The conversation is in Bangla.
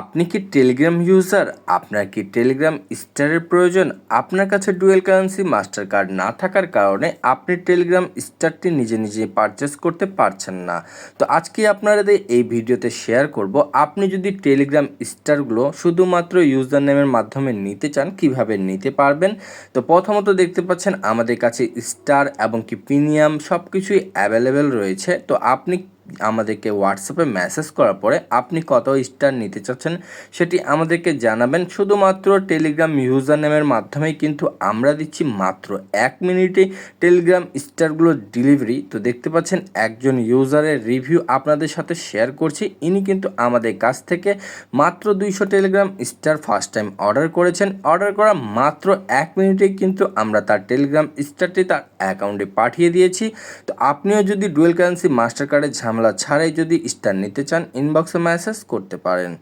আপনি কি টেলিগ্রাম ইউজার? আপনার কি টেলিগ্রাম স্টারের প্রয়োজন? আপনার কাছে ডুয়েল কারেন্সি মাস্টার কার্ড না থাকার কারণে আপনি টেলিগ্রাম স্টারটি নিজে পারচেস করতে পারছেন না। তো আজকে আপনাদের এই ভিডিওতে শেয়ার করব, আপনি যদি টেলিগ্রাম স্টারগুলো শুধুমাত্র ইউজার নেমের মাধ্যমে নিতে চান কিভাবে নিতে পারবেন। তো প্রথমত দেখতে পাচ্ছেন আমাদের কাছে স্টার এবং কি প্রিমিয়াম সব কিছুই অ্যাভেলেবেল রয়েছে। তো আপনি আমাদেরকে হোয়াটসঅ্যাপে মেসেজ করার পরে আপনি কত স্টার নিতে চাচ্ছেন সেটি আমাদেরকে জানাবেন। শুধুমাত্র টেলিগ্রাম ইউজার নেমের মাধ্যমেই কিন্তু আমরা দিচ্ছি মাত্র 1 মিনিটে টেলিগ্রাম স্টারগুলোর ডেলিভারি। তো দেখতে পাচ্ছেন একজন ইউজারের রিভিউ আপনাদের সাথে শেয়ার করছি। ইনি কিন্তু আমাদের কাছ থেকে মাত্র 200 Telegram star first time order করেছেন। অর্ডার করা মাত্র 1 মিনিটেই কিন্তু আমরা তার টেলিগ্রাম স্টারটি তার অ্যাকাউন্টে পাঠিয়ে দিয়েছি। তো আপনিও যদি ডুয়েল কারেন্সি মাস্টার কার্ডের ঝামেলা ছাড়াই যদি স্টার নিতে চান, ইনবক্সে মেসেজ করতে পারেন।